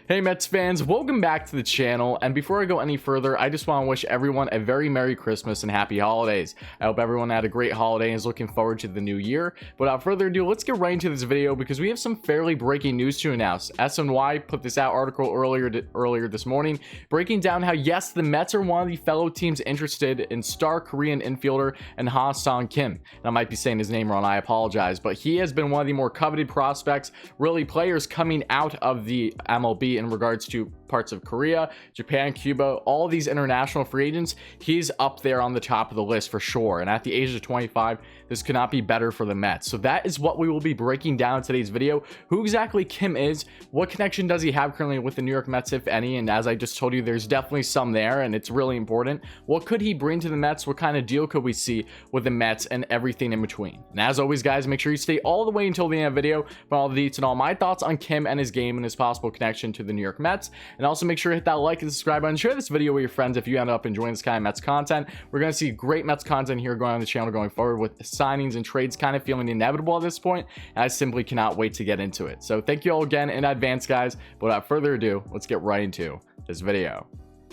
Hey Mets fans, welcome back to the channel, and before I go any further, I just want to wish everyone a very Merry Christmas and Happy Holidays. I hope everyone had a great holiday and is looking forward to the new year. Without further ado, let's get right into this video because we have some fairly breaking news to announce. SNY put this out article earlier this morning, breaking down how yes, the Mets are one of the fellow teams interested in star Korean infielder and Ha-Seong Kim. And I might be saying his name wrong, I apologize, but he has been one of the more coveted prospects, really players coming out of the MLB in regards to parts of Korea, Japan, Cuba, all these international free agents. He's up there on the top of the list for sure, and at the age of 25, this could not be better for the Mets. So that is what we will be breaking down in today's video. Who exactly Kim is, what connection does he have currently with the New York Mets, if any, and as I just told you, there's definitely some there, and it's really important. What could he bring to the Mets? What kind of deal could we see with the Mets, and everything in between? And as always, guys, make sure you stay all the way until the end of the video for all the deets and all my thoughts on Kim and his game and his possible connection to the New York Mets. And also make sure to hit that like and subscribe button, share this video with your friends if you end up enjoying this kind of Mets content. We're going to see great Mets content here going on the channel going forward, with signings and trades kind of feeling inevitable at this point, and I simply cannot wait to get into it. So thank you all again in advance, guys. But without further ado, let's get right into this video.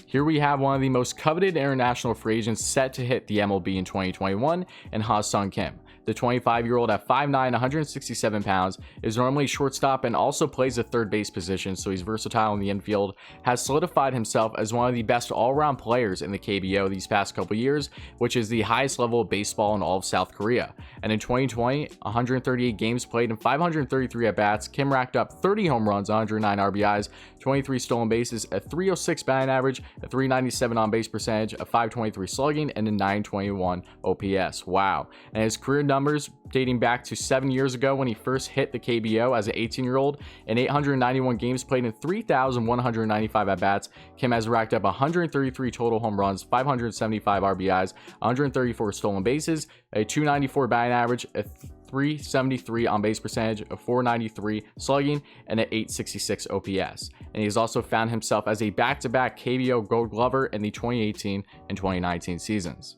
Here we have one of the most coveted international free agents set to hit the MLB in 2021, and Ha-Seong Kim. The 25-year-old at 5'9", 167 pounds, is normally shortstop and also plays the third base position, so he's versatile in the infield, has solidified himself as one of the best all-around players in the KBO these past couple years, which is the highest level of baseball in all of South Korea. And in 2020, 138 games played and 533 at-bats, Kim racked up 30 home runs, 109 RBIs, 23 stolen bases, a 306 batting average, a 397 on-base percentage, a 523 slugging, and a 921 OPS. Wow. And his career numbers dating back to 7 years ago when he first hit the KBO as an 18-year-old. In 891 games played and 3,195 at-bats, Kim has racked up 133 total home runs, 575 RBIs, 134 stolen bases, a 294 batting average, a 373 on base percentage, a 493 slugging, and an 866 OPS. And he's also found himself as a back-to-back KBO Gold Glover in the 2018 and 2019 seasons.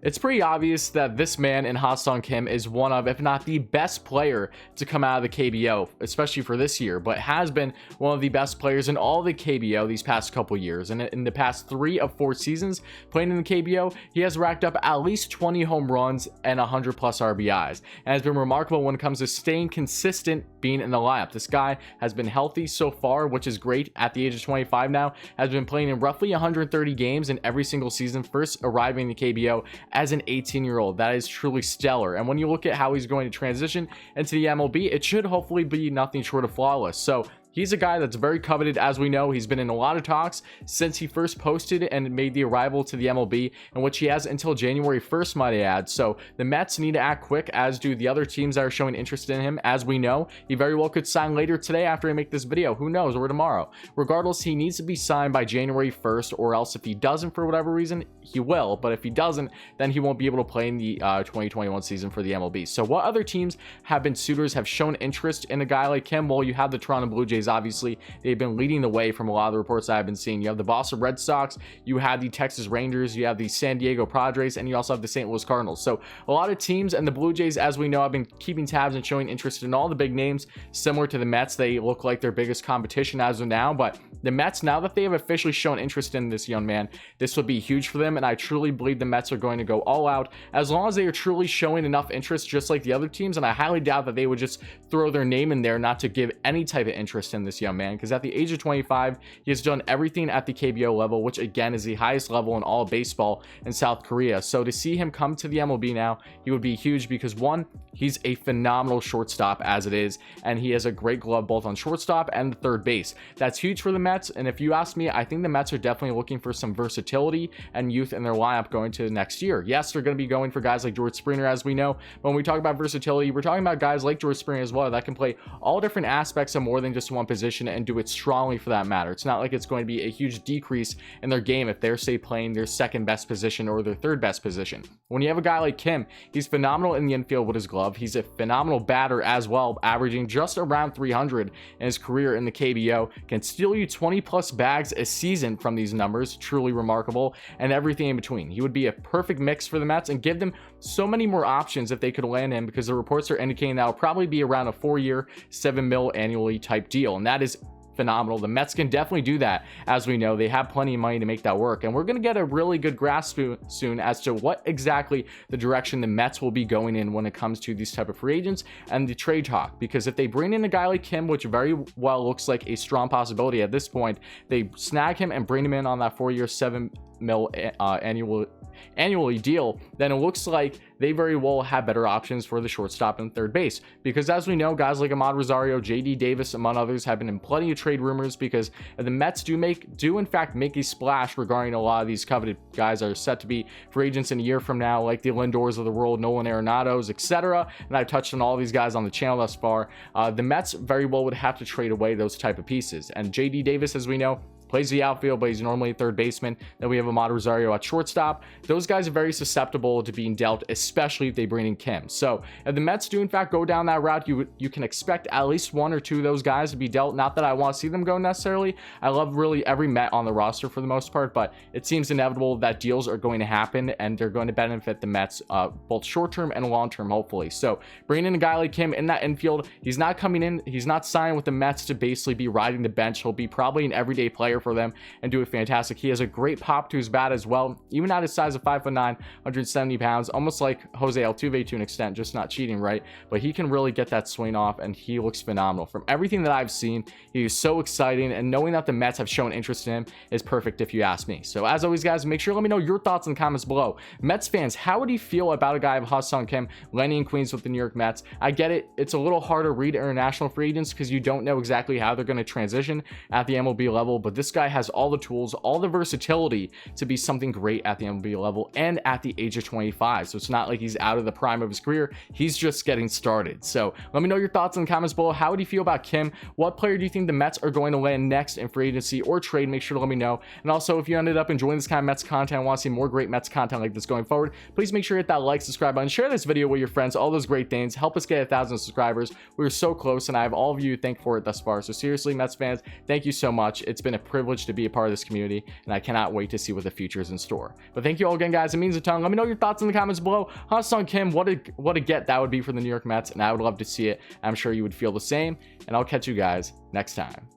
It's pretty obvious that this man in Ha-Seong Kim is one of, if not the best player to come out of the KBO, especially for this year, but has been one of the best players in all the KBO these past couple years. And in the past 3 of 4 seasons playing in the KBO, he has racked up at least 20 home runs and 100 plus RBIs, and has been remarkable when it comes to staying consistent being in the lineup. This guy has been healthy so far, which is great. At the age of 25 now, has been playing in roughly 130 games in every single season, first arriving in the KBO as an 18-year-old. That is truly stellar. And when you look at how he's going to transition into the MLB, it should hopefully be nothing short of flawless. So he's a guy that's very coveted. As we know, he's been in a lot of talks since he first posted and made the arrival to the MLB, in which he has until January 1st, might I add. So the Mets need to act quick, as do the other teams that are showing interest in him. As we know, he very well could sign later today after I make this video. Who knows, or tomorrow. Regardless, he needs to be signed by January 1st, or else if he doesn't for whatever reason, he will. But if he doesn't, then he won't be able to play in the 2021 season for the MLB. So what other teams have been suitors, have shown interest in a guy like him? Well, you have the Toronto Blue Jays. Obviously, they've been leading the way from a lot of the reports I've been seeing. You have the Boston Red Sox, you have the Texas Rangers, you have the San Diego Padres, and you also have the St. Louis Cardinals. So a lot of teams, and the Blue Jays, as we know, have been keeping tabs and showing interest in all the big names. Similar to the Mets, they look like their biggest competition as of now, but the Mets, now that they have officially shown interest in this young man, this would be huge for them, and I truly believe the Mets are going to go all out as long as they are truly showing enough interest, just like the other teams. And I highly doubt that they would just throw their name in there not to give any type of interest in this young man, because at the age of 25, he has done everything at the KBO level, which again is the highest level in all of baseball in South Korea. So to see him come to the MLB now, he would be huge, because one, he's a phenomenal shortstop as it is, and he has a great glove both on shortstop and third base. That's huge for the Mets, and if you ask me, I think the Mets are definitely looking for some versatility and youth in their lineup going to the next year. Yes, they're going to be going for guys like George Springer, as we know. But when we talk about versatility, we're talking about guys like George Springer as well that can play all different aspects of more than just one position and do it strongly for that matter. It's not like it's going to be a huge decrease in their game if they're, say, playing their second best position or their third best position. When you have a guy like Kim, he's phenomenal in the infield with his glove. He's a phenomenal batter as well, averaging just around 300 in his career in the KBO. Can steal you 20 plus bags a season from these numbers. Truly remarkable, and everything in between. He would be a perfect mix for the Mets and give them so many more options if they could land him, because the reports are indicating that will probably be around a 4-year, $7 million annually type deal, and that is phenomenal. The Mets can definitely do that. As we know, they have plenty of money to make that work, and we're going to get a really good grasp soon as to what exactly the direction the Mets will be going in when it comes to these type of free agents and the trade talk. Because if they bring in a guy like Kim, which very well looks like a strong possibility at this point, they snag him and bring him in on that 4-year $7 million annually deal, then it looks like they very well have better options for the shortstop and third base. Because as we know, guys like Ahmad Rosario, JD Davis, among others, have been in plenty of trade rumors, because the Mets do in fact make a splash regarding a lot of these coveted guys that are set to be free agents in a year from now, like the Lindors of the world, Nolan Arenados, etc. And I've touched on all these guys on the channel thus far. The Mets very well would have to trade away those type of pieces. And JD Davis, as we know, plays the outfield, but he's normally a third baseman. Then we have Ahmad Rosario at shortstop. Those guys are very susceptible to being dealt, especially if they bring in Kim. So if the Mets do in fact go down that route, you can expect at least 1 or 2 of those guys to be dealt. Not that I want to see them go necessarily. I love really every Met on the roster for the most part, but it seems inevitable that deals are going to happen, and they're going to benefit the Mets both short-term and long-term, hopefully. So bringing in a guy like Kim in that infield, he's not coming in, he's not signing with the Mets to basically be riding the bench. He'll be probably an everyday player for them and do it fantastic. He has a great pop to his bat as well, even at his size of 5'9", 170 pounds, almost like Jose Altuve to an extent, just not cheating, right? But he can really get that swing off, and he looks phenomenal. From everything that I've seen, he is so exciting, and knowing that the Mets have shown interest in him is perfect if you ask me. So as always, guys, make sure to let me know your thoughts in the comments below. Mets fans, how would you feel about a guy of Ha-Seong Kim landing in Queens with the New York Mets? I get it, it's a little hard to read international free agents because you don't know exactly how they're going to transition at the MLB level, but this guy has all the tools, all the versatility to be something great at the MLB level and at the age of 25. So it's not like he's out of the prime of his career, he's just getting started. So let me know your thoughts in the comments below. How would you feel about Kim? What player do you think the Mets are going to land next in free agency or trade? Make sure to let me know. And also, if you ended up enjoying this kind of Mets content and want to see more great Mets content like this going forward, please make sure to hit that like, subscribe button, share this video with your friends, all those great things. Help us get 1,000 subscribers. We're so close, and I have all of you to thank for it thus far. So seriously, Mets fans, thank you so much. It's been a privilege to be a part of this community, and I cannot wait to see what the future is in store. But thank you all again, guys. It means a ton. Let me know your thoughts in the comments below. Ha-Seong Kim, what a get that would be for the New York Mets, and I would love to see it. I'm sure you would feel the same, and I'll catch you guys next time.